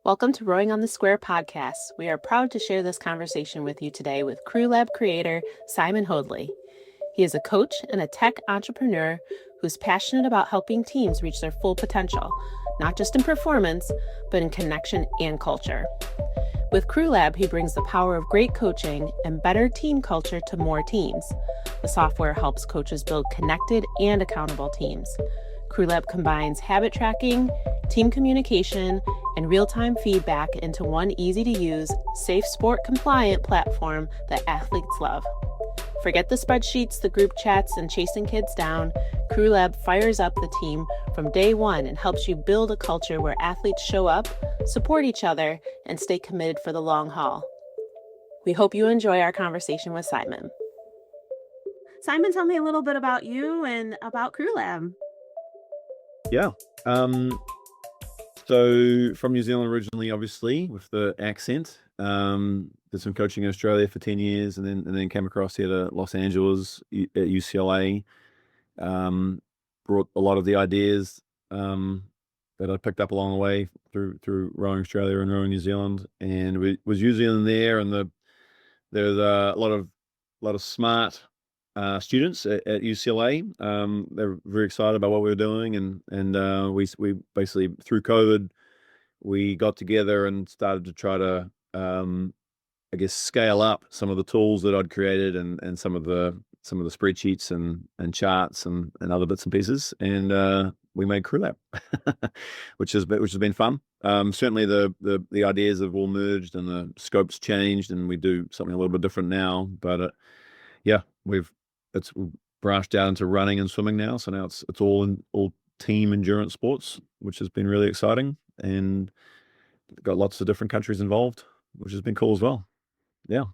Welcome to Rowing on the Square podcast. We are proud to share this conversation with you today with CrewLab creator Simon Hoadley. He is a coach and a tech entrepreneur who's passionate about helping teams reach their full potential, not just in performance, but in connection and culture. With CrewLab, he brings the power of great coaching and better team culture to more teams. The software helps coaches build connected and accountable teams. CrewLab combines habit tracking, team communication, and real-time feedback into one easy-to-use, safe sport-compliant platform that athletes love. Forget the spreadsheets, the group chats, and chasing kids down. CrewLab fires up the team from day one and helps you build a culture where athletes show up, support each other, and stay committed for the long haul. We hope you enjoy our conversation with Simon. Simon, tell me a little bit about you and about CrewLab. Yeah. So from New Zealand originally, obviously, with the accent. Did some coaching in Australia for 10 years and then came across here to Los Angeles at UCLA. Brought a lot of the ideas that I picked up along the way through rowing Australia and rowing New Zealand, and was using them there. And there's a lot of smart students at UCLA. They're very excited about what we were doing, and we basically, through COVID, we got together and started to try to I guess scale up some of the tools that I'd created and some of the spreadsheets and charts and other bits and pieces, and we made CrewLab, which has been fun. Certainly the ideas have all merged and the scope's changed, and we do something a little bit different now. But yeah, we've branched out into running and swimming now. So now it's all team endurance sports, which has been really exciting, and got lots of different countries involved, which has been cool as well. Yeah.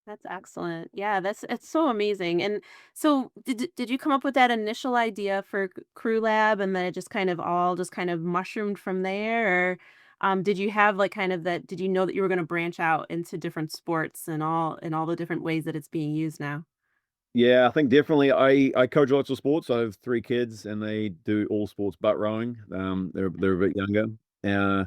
That's excellent. Yeah, it's so amazing. And so did you come up with that initial idea for CrewLab and then it just kind of mushroomed from there? Or did you have like kind of that, did you know that you were going to branch out into different sports and all the different ways that it's being used now? Yeah, I think definitely. I coach lots of sports. I have 3 kids, and they do all sports but rowing. They're a bit younger, uh,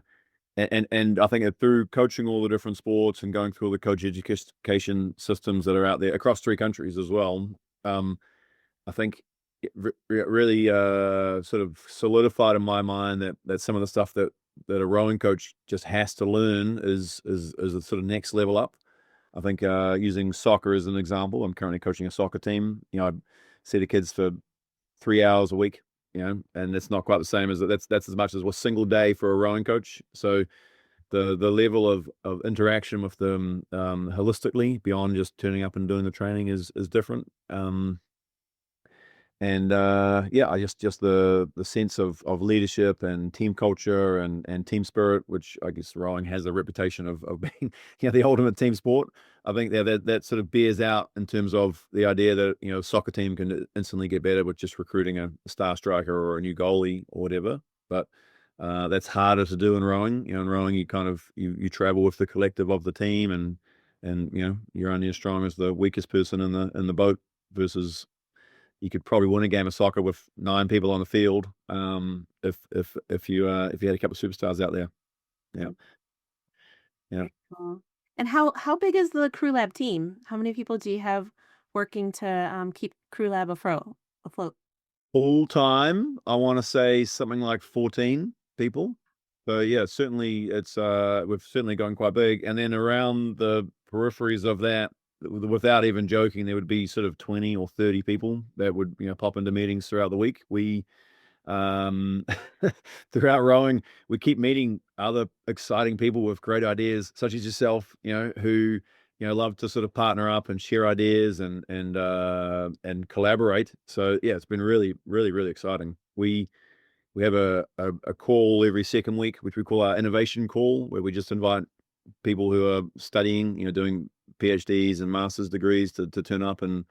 and I think that through coaching all the different sports and going through all the coach education systems that are out there across 3 countries as well, I think it really sort of solidified in my mind that some of the stuff that a rowing coach just has to learn is a sort of next level up. I think using soccer as an example, I'm currently coaching a soccer team. I see the kids for 3 hours a week, and it's not quite the same as that's as much as a single day for a rowing coach. So the level of interaction with them holistically beyond just turning up and doing the training is different. And yeah, I just the sense of leadership and team culture and team spirit, which I guess rowing has a reputation of being the ultimate team sport. I think that sort of bears out in terms of the idea that a soccer team can instantly get better with just recruiting a star striker or a new goalie or whatever. But that's harder to do in rowing. In rowing, you kind of you travel with the collective of the team, and you're only as strong as the weakest person in the boat, versus you could probably win a game of soccer with 9 people on the field, if you had a couple of superstars out there. Yeah, yeah. Cool. And how big is the CrewLab team? How many people do you have working to keep CrewLab afloat? Full time, I want to say something like 14 people. So yeah, certainly we've certainly gone quite big, and then around the peripheries of that, without even joking, there would be sort of 20 or 30 people that would pop into meetings throughout the week. We um throughout rowing, we keep meeting other exciting people with great ideas, such as yourself, who love to sort of partner up and share ideas and collaborate. So yeah, it's been really, really, really exciting. We have a call every second week, which we call our innovation call, where we just invite people who are studying, doing PhDs and master's degrees to turn up and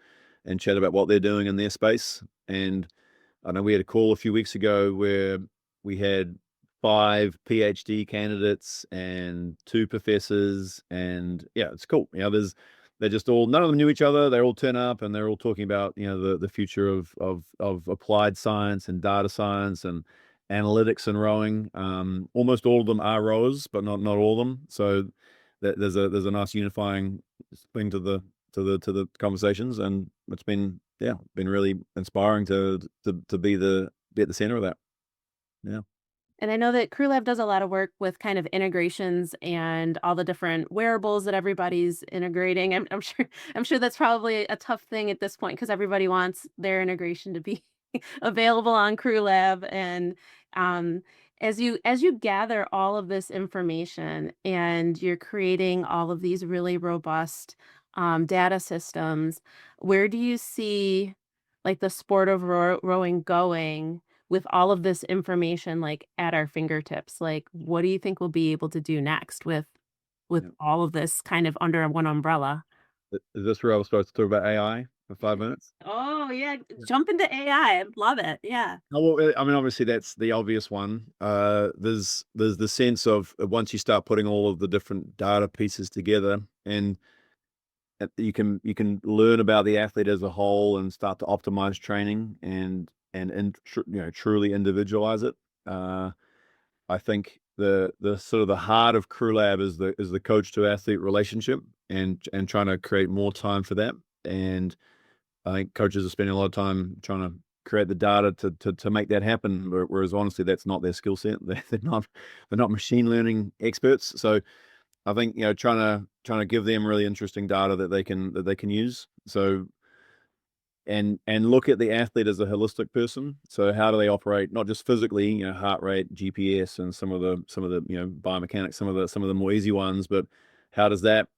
chat about what they're doing in their space. And I know we had a call a few weeks ago where we had 5 PhD candidates and 2 professors, and yeah, it's cool. They're just all, none of them knew each other. They all turn up and they're all talking about the future of applied science and data science analytics in rowing. Almost all of them are rowers, but not all of them. So there's a nice unifying thing to the conversations, and it's been really inspiring to be at the center of that. Yeah. And I know that CrewLab does a lot of work with kind of integrations and all the different wearables that everybody's integrating. I'm sure I'm sure that's probably a tough thing at this point because everybody wants their integration to be available on CrewLab. And um, as you gather all of this information and you're creating all of these really robust data systems, where do you see like the sport of rowing going? With all of this information, like, at our fingertips, like, what do you think we'll be able to do next with Yeah. all of this kind of under one umbrella? Is this where I was supposed to talk about AI for 5 minutes? Oh, yeah, jump into AI, I love it, yeah. Oh, well, I mean, obviously that's the obvious one. There's the sense of once you start putting all of the different data pieces together, and you can learn about the athlete as a whole and start to optimize training and truly individualize it. I think the sort of the heart of CrewLab is the coach to athlete relationship and trying to create more time for that. And I think coaches are spending a lot of time trying to create the data to make that happen. Whereas honestly, that's not their skill set. They're not machine learning experts. So I think trying to give them really interesting data that they can use. So and look at the athlete as a holistic person. So how do they operate, not just physically, heart rate, GPS, and some of the biomechanics, some of the more easy ones, but how does that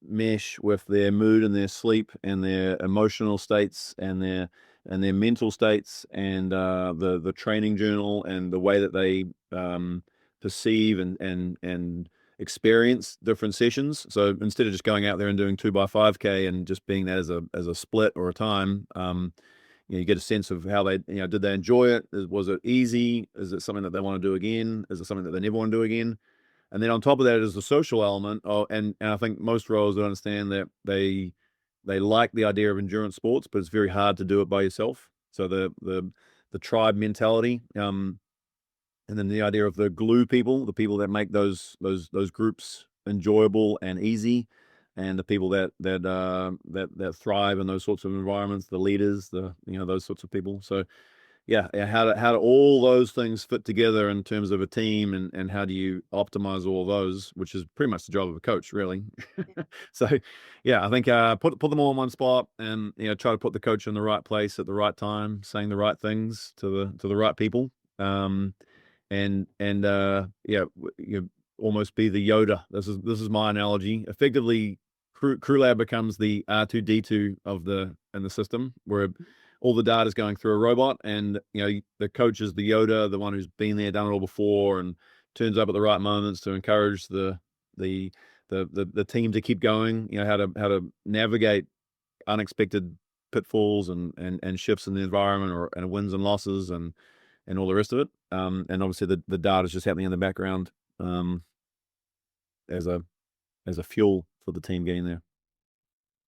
mesh with their mood and their sleep and their emotional states and their mental states and the training journal and the way that they perceive and experience different sessions. So instead of just going out there and doing 2x5K and just being that as a split or a time, you get a sense of how they, did they enjoy it? Was it easy? Is it something that they want to do again? Is it something that they never want to do again? And then on top of that is the social element. Oh, and I think most rowers would understand that they like the idea of endurance sports, but it's very hard to do it by yourself. So the tribe mentality. And then the idea of the glue people, the people that make those groups enjoyable and easy, and the people that thrive in those sorts of environments, the leaders, those sorts of people. So yeah, how do all those things fit together in terms of a team, and how do you optimize all of those, which is pretty much the job of a coach, really. So yeah, I think put them all in one spot, and try to put the coach in the right place at the right time, saying the right things to the right people. You almost be the Yoda. This is my analogy. Effectively, CrewLab becomes the R2D2 in the system, where all the data is going through a robot, and the coach is the Yoda, the one who's been there, done it all before, and turns up at the right moments to encourage the team to keep going. How to navigate unexpected pitfalls and shifts in the environment, and wins and losses, and all the rest of it. And obviously the data is just happening in the background as a fuel for the team getting there.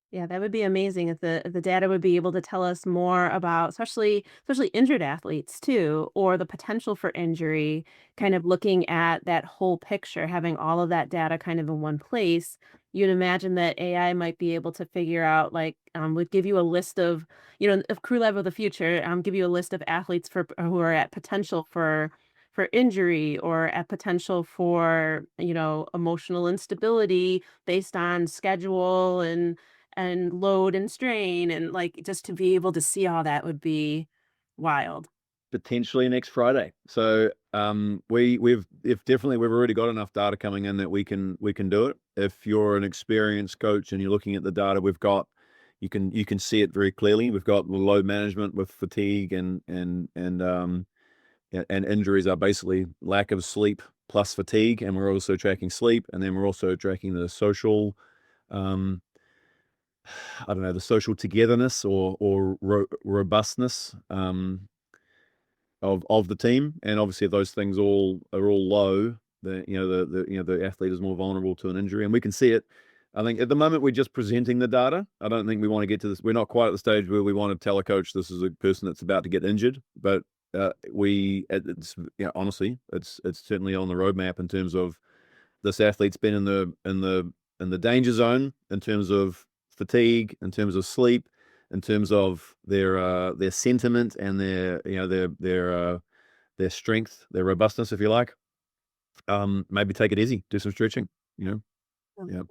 Yeah, that would be amazing if the data would be able to tell us more about especially injured athletes too, or the potential for injury, kind of looking at that whole picture, having all of that data kind of in one place. You'd imagine that AI might be able to figure out like would give you a list of, of crew level of the future, give you a list of athletes for who are at potential for injury or at potential for, emotional instability based on schedule and load and strain, and, like, just to be able to see all that would be wild. Potentially next Friday. So we've already got enough data coming in that we can do it. If you're an experienced coach and you're looking at the data we've got, you can see it very clearly. We've got the load management with fatigue and injuries are basically lack of sleep plus fatigue, and we're also tracking sleep, and then we're also tracking the social um I don't know, the social togetherness or robustness of the team. And obviously, if those things are all low, the athlete is more vulnerable to an injury, and we can see it. I think at the moment we're just presenting the data. I don't think we want to get to this. We're not quite at the stage where we want to tell a coach this is a person that's about to get injured. But it's honestly, it's certainly on the roadmap in terms of this athlete's been in the danger zone in terms of fatigue, in terms of sleep, in terms of their sentiment and their strength, their robustness, if you like. Maybe take it easy, do some stretching. Yeah, yeah,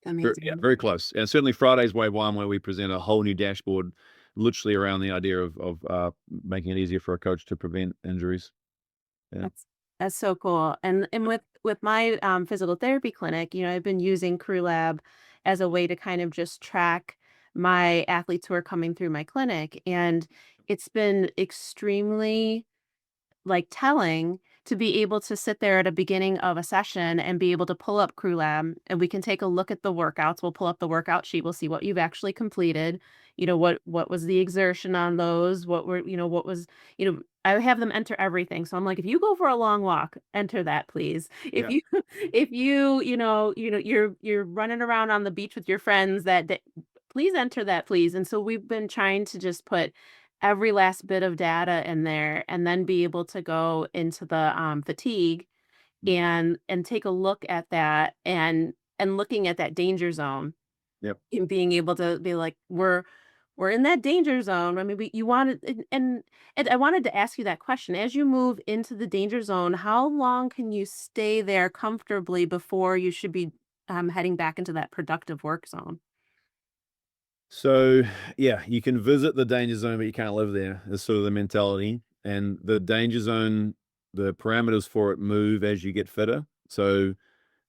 Amazing. very close. And certainly Friday's wave one, where we present a whole new dashboard, literally around the idea of making it easier for a coach to prevent injuries. Yeah. That's so cool. And with my physical therapy clinic, I've been using CrewLab as a way to kind of just track my athletes who are coming through my clinic, and it's been extremely like telling to be able to sit there at a beginning of a session and be able to pull up CrewLab, and we can take a look at the workouts. We'll pull up the workout sheet. We'll see what you've actually completed. What was the exertion on those? What was, I have them enter everything. So I'm like, if you go for a long walk, enter that, please. If Yeah. you if you're running around on the beach with your friends that day, please enter that, please. And so we've been trying to just put every last bit of data in there, and then be able to go into the fatigue and take a look at that, and looking at that danger zone, Yep. and being able to be like, we're in that danger zone. I mean, you wanted, and I wanted to ask you that question. As you move into the danger zone, how long can you stay there comfortably before you should be heading back into that productive work zone? So yeah, you can visit the danger zone, but you can't live there. Is sort of the mentality. And the danger zone, the parameters for it move as you get fitter. So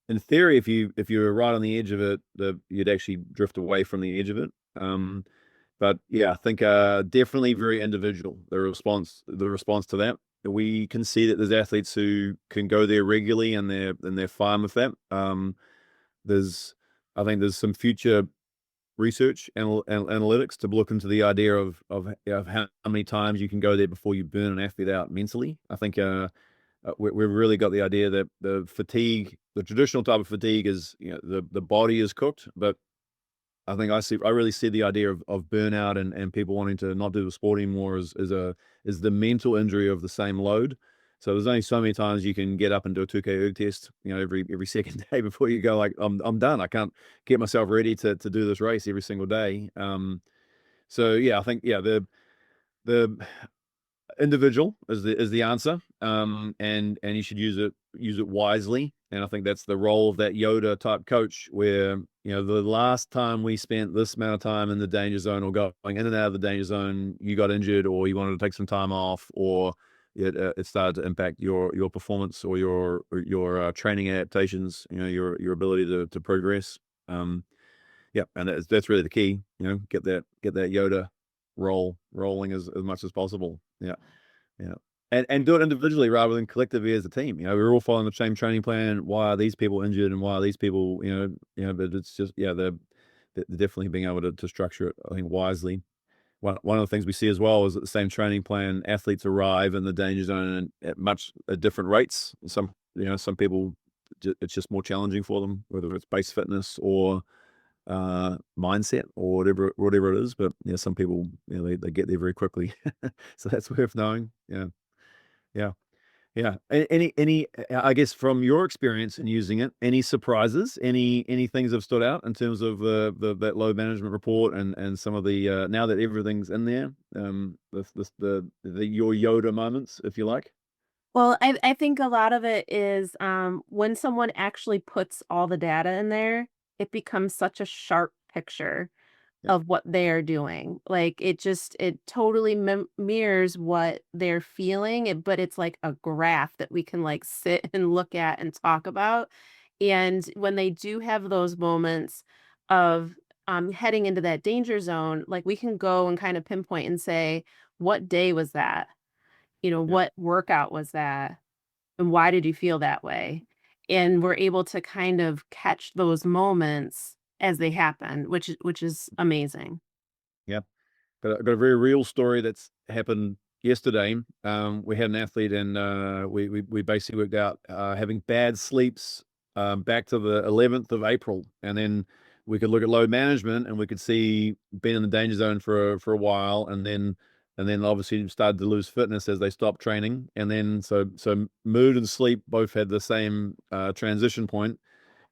in theory, if you were right on the edge of it, you'd actually drift away from the edge of it. But yeah, I think definitely very individual, the response to that. We can see that there's athletes who can go there regularly, and they're fine with that. There's I think there's some future research and analytics to look into the idea of how many times you can go there before you burn an athlete out mentally. I think we've really got the idea that the traditional type of fatigue is, the body is cooked, but I think I really see the idea of burnout and people wanting to not do the sport anymore is the mental injury of the same load. So there's only so many times you can get up and do a 2K erg test, every second day before you go, like, I'm done. I can't get myself ready to do this race every single day. So yeah, I think, yeah, the individual is the answer. And you should use it wisely. And I think that's the role of that Yoda type coach, where, the last time we spent this amount of time in the danger zone, or going in and out of the danger zone, you got injured, or you wanted to take some time off, or it started to impact your performance, or your training adaptations, your ability to progress. Yeah, and that's really the key. Get that Yoda rolling as much as possible. Yeah. Yeah. And do it individually rather than collectively as a team. We're all following the same training plan. Why are these people injured, and why are these people, but it's just, yeah, they're definitely being able to structure it, I think, wisely. One of the things we see as well is that the same training plan, athletes arrive in the danger zone at different rates. Some people, it's just more challenging for them, whether it's base fitness or mindset, or whatever it is. But some people, they get there very quickly. So that's worth knowing. Yeah. Yeah. Yeah. Any, I guess, from your experience in using it, any surprises, any things have stood out in terms of that load management report, and some of the, now that everything's in there, your Yoda moments, if you like. Well, I think a lot of it is, when someone actually puts all the data in there, it becomes such a sharp picture Yep. of what they're doing. Like, it totally mirrors what they're feeling, but it's like a graph that we can like sit and look at and talk about. And when they do have those moments of heading into that danger zone, like, we can go and kind of pinpoint and say, what day was that? Yep. What workout was that? And why did you feel that way? And we're able to kind of catch those moments as they happen, which is amazing. Yep. Got a very real story that's happened yesterday. We had an athlete, and we basically worked out having bad sleeps back to the 11th of April, and then we could look at load management, and we could see being in the danger zone for a while, and then and then obviously started to lose fitness as they stopped training. And then so mood and sleep both had the same transition point.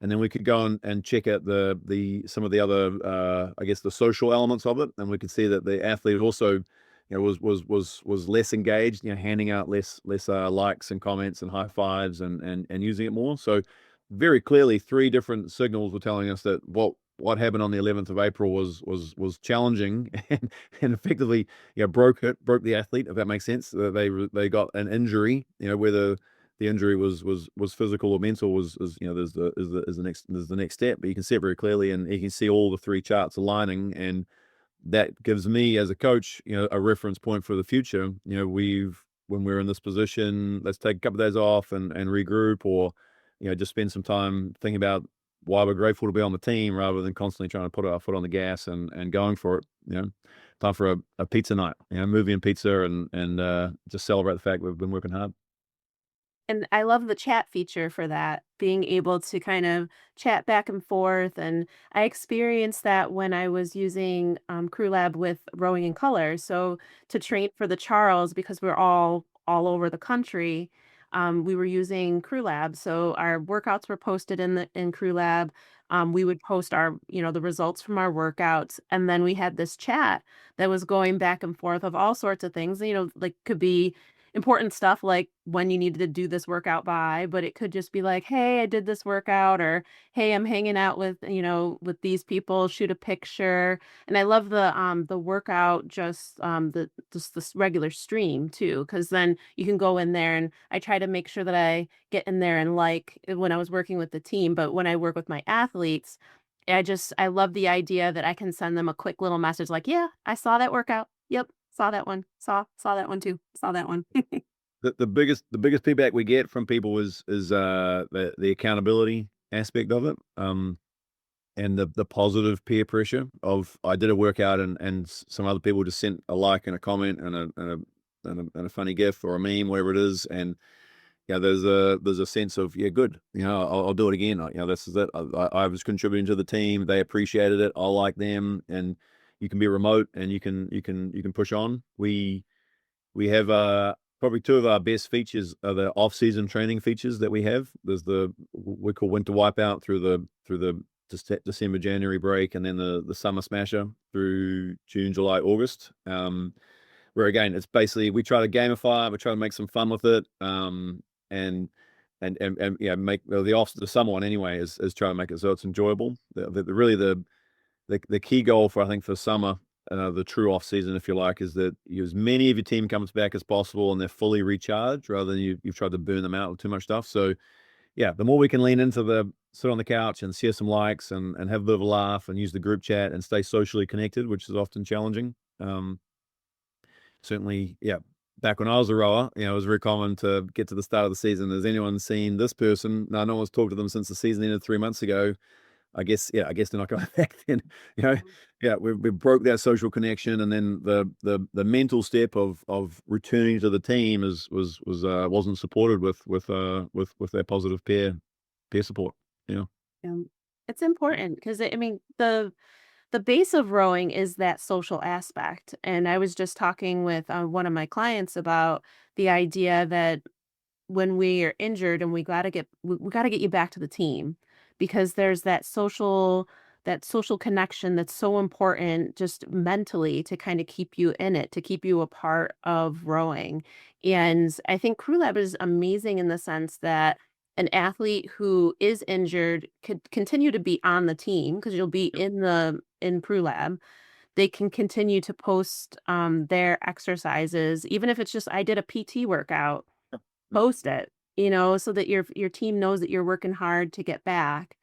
And then we could go and check out the some of the other I guess the social elements of it, and we could see that the athlete also, was less engaged, handing out less likes and comments and high fives and using it more. So very clearly, three different signals were telling us that what happened on the 11th of April was challenging and effectively, broke the athlete, if that makes sense. They got an injury, whether the injury was physical or mental is the next step. But you can see it very clearly, and you can see all the three charts aligning, and that gives me as a coach, a reference point for the future. When we're in this position, let's take a couple of days off and regroup, or just spend some time thinking about why we're grateful to be on the team, rather than constantly trying to put our foot on the gas and going for it. Time for a pizza night, movie and pizza, and just celebrate the fact we've been working hard. And I love the chat feature for that, being able to kind of chat back and forth. And I experienced that when I was using CrewLab with Rowing in Color. So to train for the Charles, because we're all over the country, we were using CrewLab. So our workouts were posted in CrewLab. We would post our, the results from our workouts, and then we had this chat that was going back and forth of all sorts of things. Like could be important stuff like when you needed to do this workout by, but it could just be like, "Hey, I did this workout," or "Hey, I'm hanging out with, with these people, shoot a picture." And I love the workout just this regular stream too, because then you can go in there, and I try to make sure that I get in there and when I was working with the team, but when I work with my athletes, I love the idea that I can send them a quick little message like, "Yeah, I saw that workout. Yep, saw that one. Saw that one too. Saw that one." The biggest feedback we get from people is the accountability aspect of it, and the positive peer pressure of, I did a workout, and some other people just sent a like and a comment and a funny gif or a meme, whatever it is. And there's a sense of, yeah, good, I'll do it again. This is it. I was contributing to the team. They appreciated it. I like them. And you can be remote, and you can push on. We have probably two of our best features are the off-season training features that we have. There's we call winter wipeout through the December, January break, and then the summer smasher through June, July, August. Where again, it's basically, we try to gamify it, we try to make some fun with it, and make the off the summer one anyway is trying to make it so it's enjoyable. Really the key goal for, I think, for summer, the true off season, if you like, is that as many of your team comes back as possible and they're fully recharged, rather than you've tried to burn them out with too much stuff. So yeah, the more we can lean into sit on the couch and share some likes and have a bit of a laugh and use the group chat and stay socially connected, which is often challenging. Certainly, yeah. Back when I was a rower, it was very common to get to the start of the season. Has anyone seen this person? No one's talked to them since the season ended 3 months ago. I guess they're not going back then. Yeah, we broke that social connection, and then the mental step of returning to the team wasn't supported with that positive peer support. Yeah. It's important because I mean the base of rowing is that social aspect. And I was just talking with one of my clients about the idea that when we are injured and we got to get you back to the team, because there's that social connection that's so important just mentally to kind of keep you in it, to keep you a part of rowing. And I think Crew Lab is amazing in the sense that an athlete who is injured could continue to be on the team because you'll be in Crew Lab. They can continue to post their exercises, even if it's just, I did a PT workout, post it, so that your team knows that you're working hard to get back,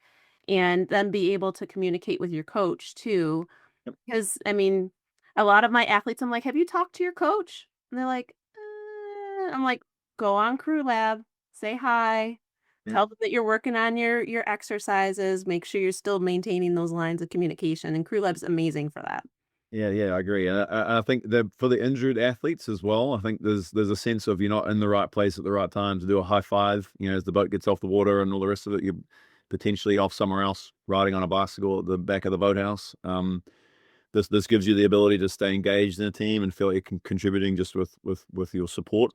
and then be able to communicate with your coach too. Yep. Because I mean, a lot of my athletes, I'm like, "Have you talked to your coach?" And they're like, I'm like, "Go on Crew Lab, say hi, Yeah. tell them that you're working on your exercises, make sure you're still maintaining those lines of communication." And Crew Lab's amazing for that. Yeah, I agree. And I think that for the injured athletes as well, I think there's a sense of, you're not in the right place at the right time to do a high five. As the boat gets off the water and all the rest of it, you're potentially off somewhere else, riding on a bicycle at the back of the boathouse. this gives you the ability to stay engaged in a team and feel like you're contributing just with your support.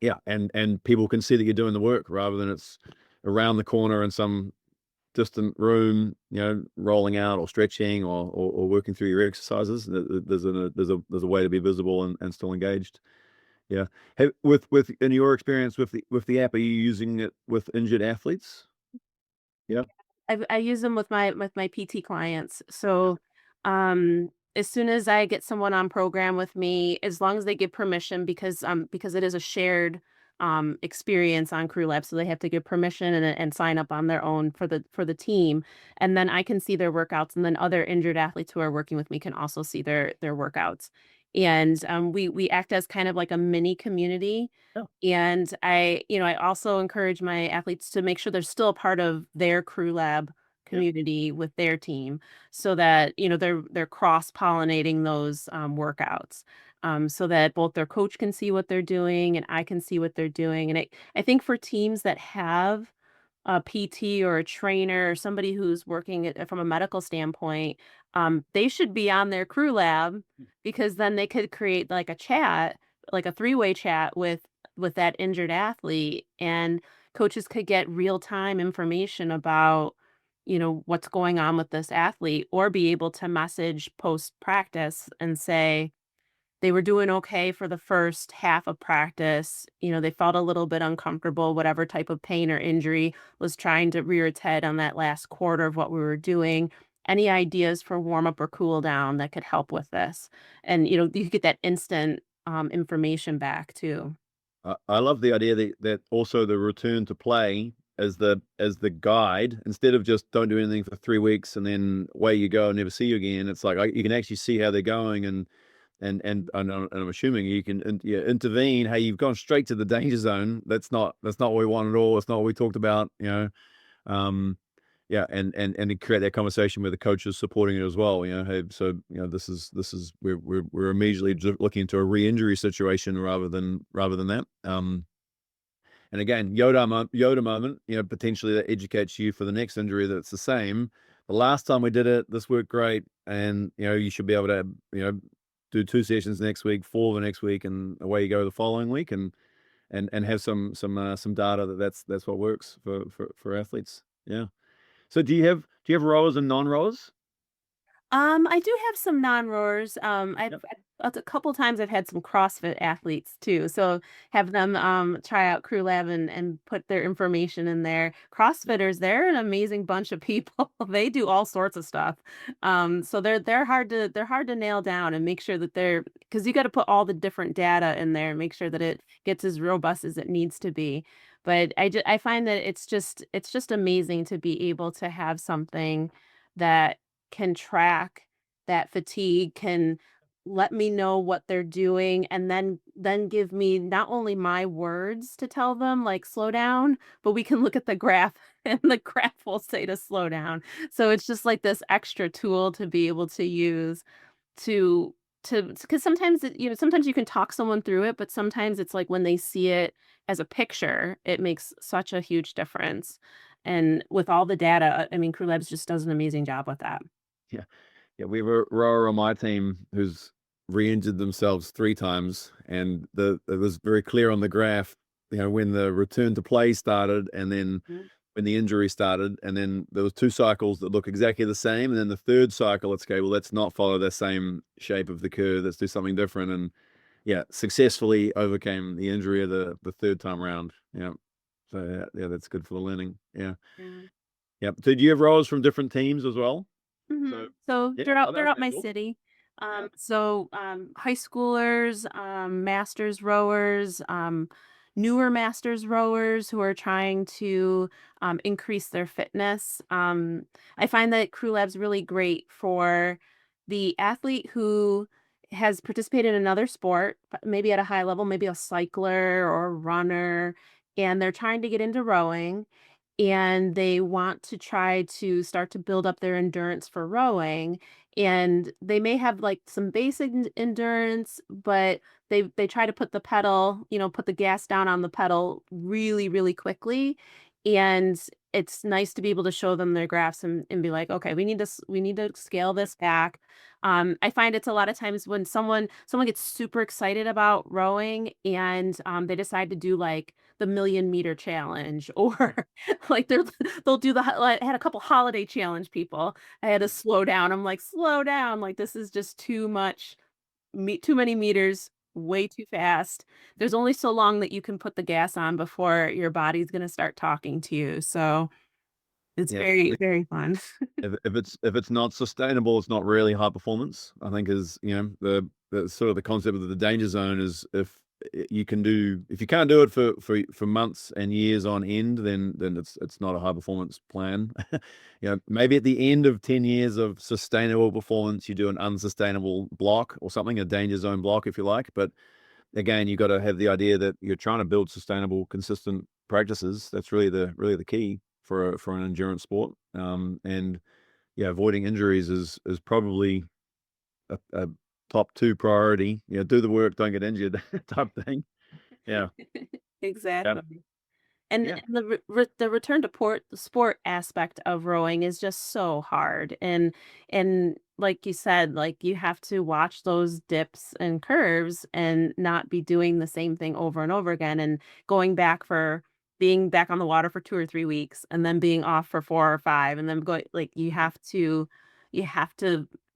Yeah, and people can see that you're doing the work rather than it's around the corner in some distant room, rolling out or stretching or working through your exercises. There's a way to be visible and still engaged. Yeah. With in your experience with the app, are you using it with injured athletes? Yeah. I use them with my PT clients. So, as soon as I get someone on program with me, as long as they give permission, because it is a shared experience on CrewLab, so they have to give permission and sign up on their own for the team, and then I can see their workouts, and then other injured athletes who are working with me can also see their workouts, and we act as kind of like a mini community. Yeah. And I also encourage my athletes to make sure they're still a part of their crew lab Yeah. community with their team so that, they're cross-pollinating those workouts. So that both their coach can see what they're doing and I can see what they're doing. And I think for teams that have a PT or a trainer or somebody who's working from a medical standpoint, they should be on their crew lab because then they could create like a chat, like a three-way chat with that injured athlete, and coaches could get real-time information about, what's going on with this athlete, or be able to message post practice and say, they were doing okay for the first half of practice. They felt a little bit uncomfortable, whatever type of pain or injury was trying to rear its head on that last quarter of what we were doing. Any ideas for warm up or cool down that could help with this? And, you get that instant information back too. I love the idea that also the return to play as the guide, instead of just don't do anything for 3 weeks and then away you go and never see you again. It's like you can actually see how they're going, and I'm assuming you can intervene. Hey, you've gone straight to the danger zone. That's not what we want at all. It's not what we talked about. Yeah, and to create that conversation where the coach is supporting it as well. Hey, so this is we're immediately looking into a re-injury situation rather than that. And again, Yoda moment, potentially that educates you for the next injury that's the same. The last time we did it, this worked great, and you should be able to do 2 sessions next week, 4 the next week, and away you go the following week, and have some data that's what works for athletes. Yeah. So do you have rowers and non-rowers? I do have some non-rowers. Yep. A couple times I've had some CrossFit athletes too. So have them try out CrewLab and put their information in there. CrossFitters, they're an amazing bunch of people. They do all sorts of stuff. So they're hard to nail down and make sure that because you got to put all the different data in there and make sure that it gets as robust as it needs to be. But I find that it's just amazing to be able to have something that can track that fatigue, can let me know what they're doing, and then give me not only my words to tell them, like, "Slow down," but we can look at the graph, and the graph will say to slow down. So it's just like this extra tool to be able to use to because sometimes you can talk someone through it, but sometimes it's like when they see it as a picture, it makes such a huge difference. And with all the data, I mean, CrewLabs just does an amazing job with that. Yeah. Yeah, we have a rower on my team who's re-injured themselves 3 times, and it was very clear on the graph, when the return to play started, and then Mhm. when the injury started, and then there was 2 cycles that look exactly the same, and then the third cycle, let's go, well, let's not follow the same shape of the curve. Let's do something different, and yeah, successfully overcame the injury of the third time round. Yeah, so yeah, that's good for the learning. Yeah, Yeah. yeah. So do you have rowers from different teams as well? So So yeah, throughout okay, my cool. city. Yeah. High schoolers, masters rowers, newer masters rowers who are trying to increase their fitness. I find that Crew Lab's really great for the athlete who has participated in another sport, maybe at a high level, maybe a cycler or a runner, and they're trying to get into rowing and they want to try to start to build up their endurance for rowing, and they may have like some basic endurance, but they try to put the pedal, put the gas down on the pedal really really quickly, and it's nice to be able to show them their graphs and be like, okay, we need to scale this back. I find it's a lot of times when someone gets super excited about rowing and they decide to do like the 1,000,000 meter challenge or like they'll do like, I had a couple holiday challenge people. I had to slow down. I'm like, slow down. Like this is just too much too many meters, way too fast. There's only so long that you can put the gas on before your body's gonna start talking to you, so it's Yeah. very, very fun. If it's not sustainable, it's not really high performance. I think is the sort of the concept of the danger zone is if you can't do it for months and years on end, then it's not a high performance plan. Maybe at the end of 10 years of sustainable performance, you do an unsustainable block or something, a danger zone block, if you like. But again, you got to have the idea that you're trying to build sustainable, consistent practices. That's really the key for an endurance sport. And yeah, avoiding injuries is probably a top two priority. Do the work, don't get injured type thing. Yeah, yeah, Exactly. And yeah, the return to the sport aspect of rowing is just so hard, and like you said, like, you have to watch those dips and curves and not be doing the same thing over and over again, and going back for being back on the water for 2 or 3 weeks, and then being off for 4 or 5, and then going like, you have to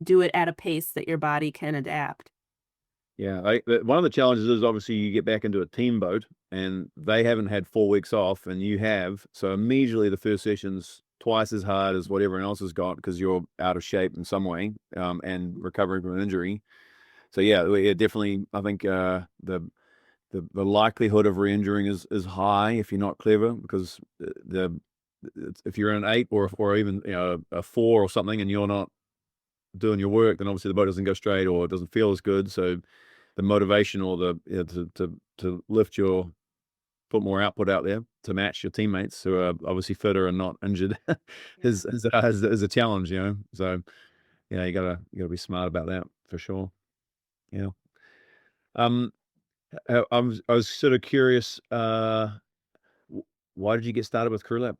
do it at a pace that your body can adapt. yeah. One of the challenges is obviously you get back into a team boat and they haven't had 4 weeks off and you have. So immediately the first session's twice as hard as what everyone else has got because you're out of shape in some way, and recovering from an injury. So yeah, definitely. I think the likelihood of re-injuring is high if you're not clever because if you're an 8 or even a 4 or something and you're not doing your work, then obviously the boat doesn't go straight or it doesn't feel as good. So the motivation or to lift your put more output out there to match your teammates who are obviously fitter and not injured Yeah. is a challenge. So yeah, you gotta be smart about that for sure. Yeah. Um, I was sort of curious. Why did you get started with CrewLab?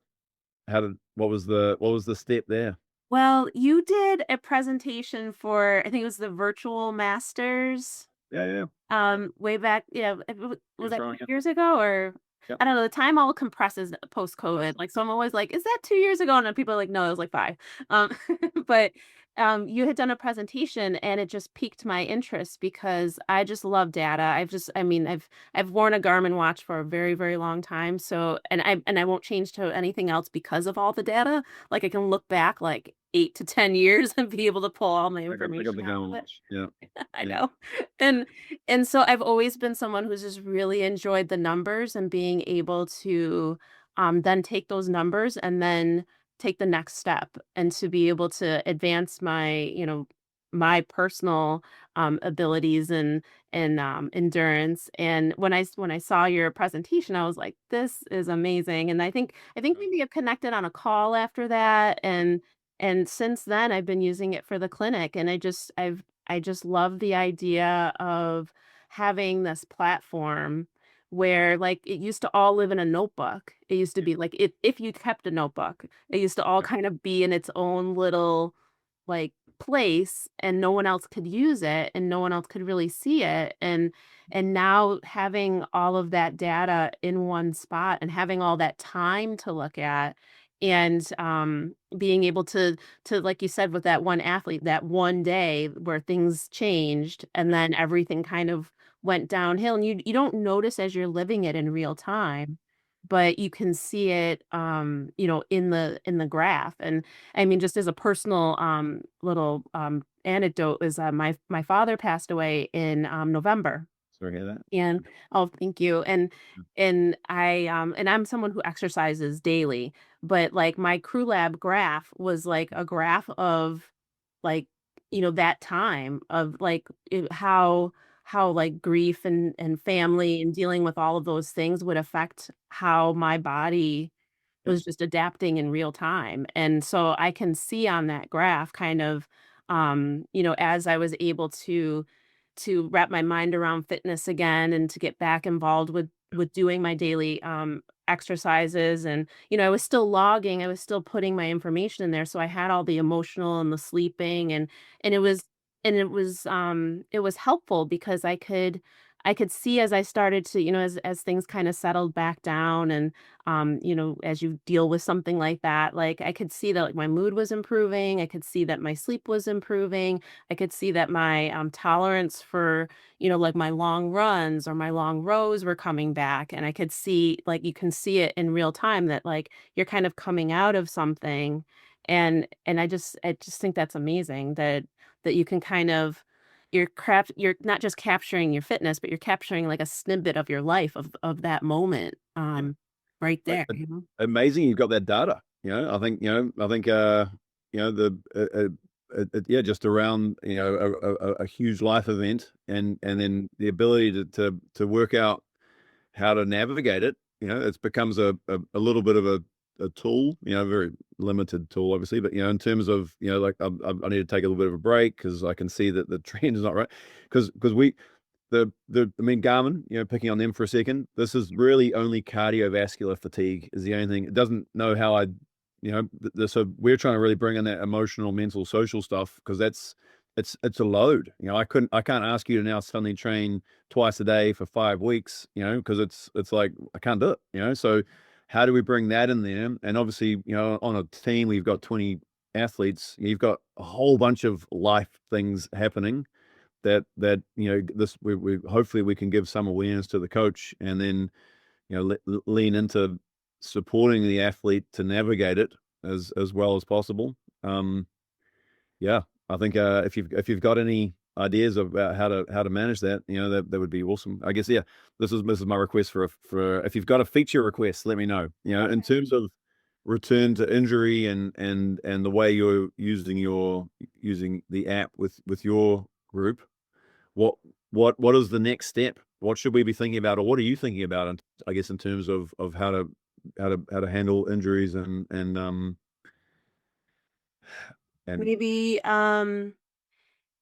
What was the step there? Well, you did a presentation for I think it was the virtual masters. Yeah, yeah. Way back, yeah, was You're that throwing it. 2 years ago or Yep. I don't know, the time all compresses post-COVID, like, so I'm always like, "Is that 2 years ago?" And then people are like, "No, it was like 5." Um, but, you had done a presentation and it just piqued my interest because I just love data. I mean, I've worn a Garmin watch for a very, very long time, so and I won't change to anything else because of all the data. Like, I can look back, like, 8 to 10 years and be able to pull all my I got information the out game of it. watch. Yeah, I yeah. know. And and so I've always been someone who's just really enjoyed the numbers and being able to then take those numbers and then take the next step and to be able to advance my personal abilities and endurance. And when I saw your presentation, I was like, this is amazing. And I think maybe I've connected on a call after that. And since then I've been using it for the clinic and I just love the idea of having this platform where like it used to all live in a notebook. It used to be like if you kept a notebook, it used to all kind of be in its own little like place and no one else could use it and no one else could really see it and now having all of that data in one spot and having all that time to look at and being able to like you said with that one athlete that one day where things changed and then everything kind of went downhill and you don't notice as you're living it in real time but you can see it in the graph and I mean just as a personal little anecdote is my father passed away in November Sorry to hear that. and oh, thank you. Yeah. And I'm someone who exercises daily, but like my Crew Lab graph was like a graph of like, that time of like how like grief and family and dealing with all of those things would affect how my body Yep. was just adapting in real time. And so I can see on that graph kind of as I was able to wrap my mind around fitness again and to get back involved with doing my daily exercises. And, I was still logging, I was still putting my information in there. So I had all the emotional and the sleeping, and it was helpful because I could see as I started to, as things kind of settled back down, and as you deal with something like that, like I could see that like my mood was improving, I could see that my sleep was improving, I could see that my tolerance for, like my long runs or my long rows were coming back, and I could see, like, you can see it in real time that like you're kind of coming out of something. And I just think that's amazing that you can kind of you're not just capturing your fitness, but you're capturing like a snippet of your life of that moment, Yeah. right But, there, you know? amazing you've got that data. I think the yeah, just around a huge life event, and then the ability to work out how to navigate it. It becomes a little bit of a tool, a very limited tool, obviously, but in terms of like I need to take a little bit of a break because I can see that the trend is not right. Because we I mean, Garmin, picking on them for a second, this is really only cardiovascular fatigue is the only thing. It doesn't know how so we're trying to really bring in that emotional, mental, social stuff because it's a load. I can't ask you to now suddenly train twice a day for 5 weeks, because it's like I can't do it. So how do we bring that in there? And obviously, on a team we've got 20 athletes, you've got a whole bunch of life things happening that this we hopefully we can give some awareness to the coach, and then lean into supporting the athlete to navigate it as well as possible. Yeah, I think if you've got any ideas about how to manage that, that would be awesome. I guess, yeah, this is my request for if you've got a feature request, let me know. In Okay. terms of return to injury and the way you're using the app with your group, what what is the next step? What should we be thinking about, or what are you thinking about? I guess in terms of how to handle injuries and Maybe,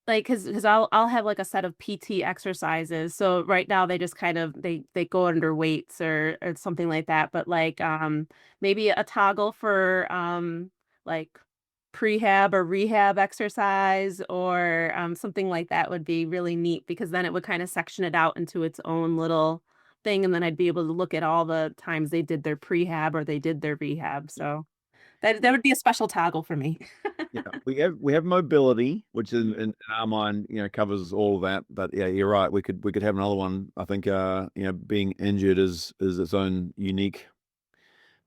like, cause I'll have, like, a set of PT exercises. So right now they just kind of they go under weights or something like that, but, like, maybe a toggle for, like, prehab or rehab exercise, or, something like that would be really neat, because then it would kinda section it out into its own little thing, and then I'd be able to look at all the times they did their prehab or they did their rehab. So that would be a special toggle for me. yeah, we have mobility, which in our mind, covers all of that. But yeah, you're right. We could have another one. I think being injured is its own unique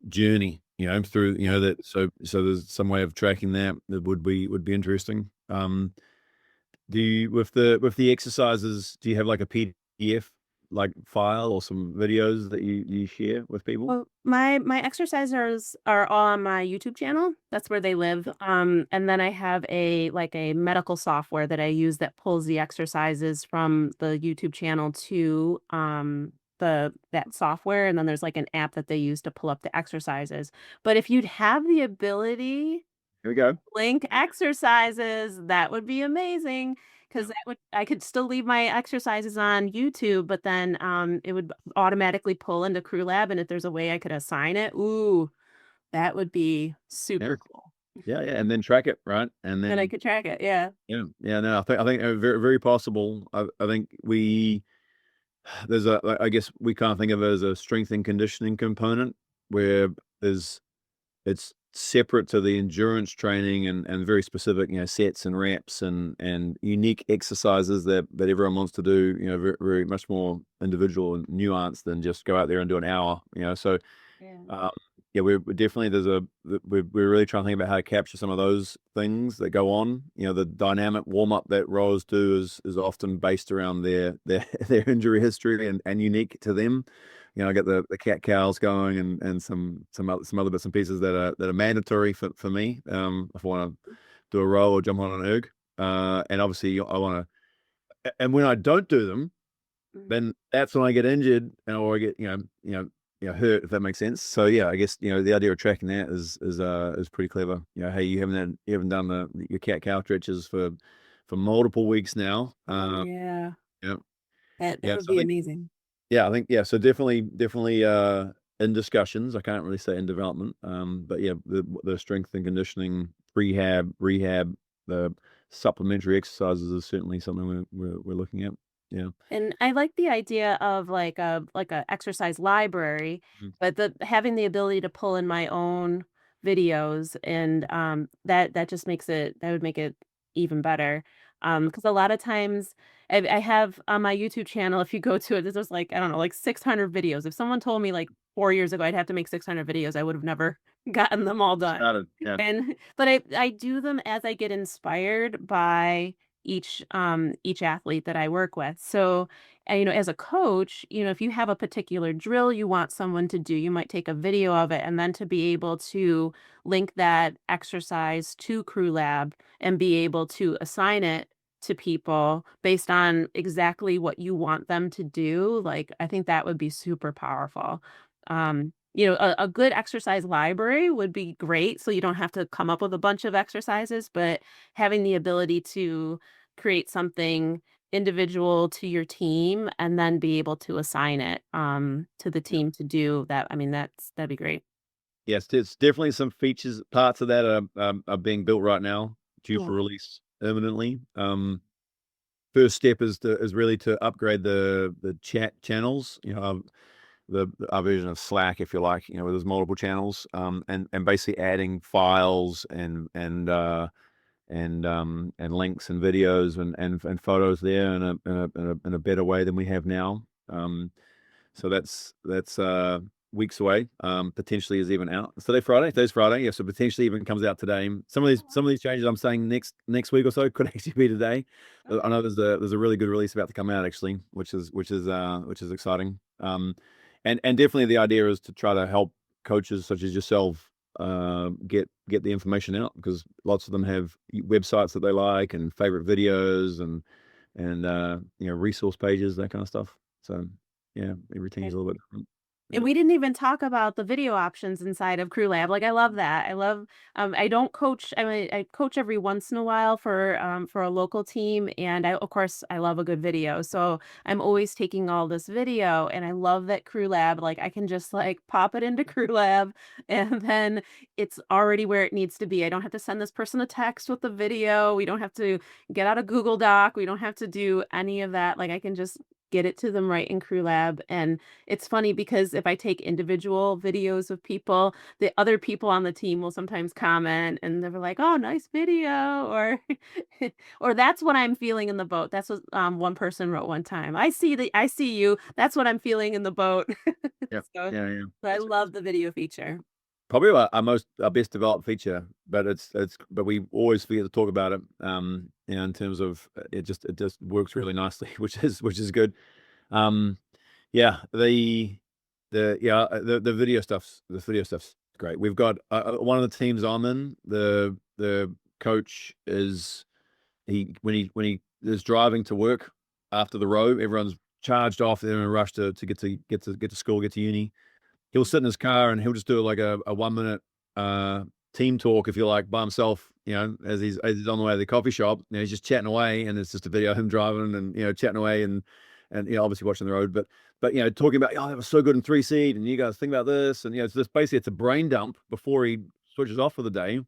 journey. Through that. So there's some way of tracking that would be interesting. Do you with the exercises? Do you have like a PDF like file or some videos that you share with people? Well, my exercisers are all on my YouTube channel. That's where they live. And then I have a medical software that I use that pulls the exercises from the YouTube channel to that software. And then there's like an app that they use to pull up the exercises. But if you'd have the ability Here we go. link exercises, that would be amazing, Yeah. 'cause I could still leave my exercises on YouTube, but then, it would automatically pull into CrewLab, and if there's a way I could assign it, ooh, that would be Yeah. super cool. Yeah, yeah, and then track it, right? And And I then could track it, yeah. yeah, yeah. No, I think very very possible. I think there's I guess we can't think of it as a strength and conditioning component where there's it's separate to the endurance training and very specific, sets and reps and unique exercises that everyone wants to do, very, very much more individual and nuanced than just go out there and do an hour, so Yeah. um, yeah, we're definitely we're really trying to think about how to capture some of those things that go on. The dynamic warm up that rowers do is often based around their their injury history and unique to them. Get the cat cows going and some other bits and pieces that are mandatory for me. If I want to do a row or jump on an erg, and obviously I want to. And when I don't do them, Mhm. then that's when I get injured or I get hurt, if that makes sense. So yeah, I guess the idea of tracking that is pretty clever. Hey, you haven't done your cat cow stretches for multiple weeks now. Oh, yeah. Yeah, That yeah. would So I be think amazing. yeah, I think yeah. So definitely in discussions. I can't really say in development. But yeah, the strength and conditioning, rehab, the supplementary exercises is certainly something we're looking at. Yeah. And I like the idea of like a exercise library, Mm. but the having the ability to pull in my own videos and that just makes it that would make it even better. Because a lot of times I have on my YouTube channel, if you go to it, there's like, I don't know, like 600 videos. If someone told me like 4 years ago I'd have to make 600 videos, I would have never gotten them all done. Started. Yeah. And but I do them as I get inspired by each athlete that I work with. So, as a coach, if you have a particular drill you want someone to do, you might take a video of it and then to be able to link that exercise to CrewLab and be able to assign it to people based on exactly what you want them to do. Like, I think that would be super powerful. A good exercise library would be great. So you don't have to come up with a bunch of exercises, but having the ability to create something individual to your team and then be able to assign it to the Yeah. team to do that. I mean, that'd be great. Yes, there's definitely some features, parts of that are being built right now, due for Yeah. release imminently. First step is really to upgrade the chat channels. Our version of Slack, if you like, where there's multiple channels, and basically adding files and links and videos and photos there in a better way than we have now. So that's weeks away. Potentially is even out. Today's Friday. Yeah, so potentially even comes out today. Some of these changes I'm saying next week or so could actually be today. I Okay. know there's a really good release about to come out actually, which is exciting. And definitely the idea is to try to help coaches such as yourself get the information out, because lots of them have websites that they like and favorite videos and resource pages, that kind of stuff. So yeah, every team's a little bit different. And Yeah. we didn't even talk about the video options inside of CrewLab. Like, I love that. I don't coach. I mean, I coach every once in a while for a local team. And of course, I love a good video. So I'm always taking all this video and I love that CrewLab, like I can just like pop it into CrewLab and then it's already where it needs to be. I don't have to send this person a text with the video. We don't have to get out a Google Doc. We don't have to do any of that. Like, I can just get it to them right in CrewLab. And it's funny because if I take individual videos of people, the other people on the team will sometimes comment and they're like, "Oh, nice video," or or "That's what I'm feeling in the boat." That's what one person wrote one time. I see you. That's what I'm feeling in the boat." Yeah. So, Yeah. Yeah. so I love the video feature. Probably our best developed feature, but but we always forget to talk about it. In terms of it just works really nicely, which is good. Um, yeah, the video stuff's great. We've got one of the teams I'm in. The coach is when he is driving to work after the row, everyone's charged off. They're in a rush to get to school, get to uni. He'll sit in his car and he'll just do like a 1 minute team talk, if you like, by himself, as he's on the way to the coffee shop. He's just chatting away, and it's just a video of him driving and chatting away and obviously watching the road, but talking about, oh, that was so good in 3 seed, and you guys think about this, and it's just basically it's a brain dump before he switches off for the day.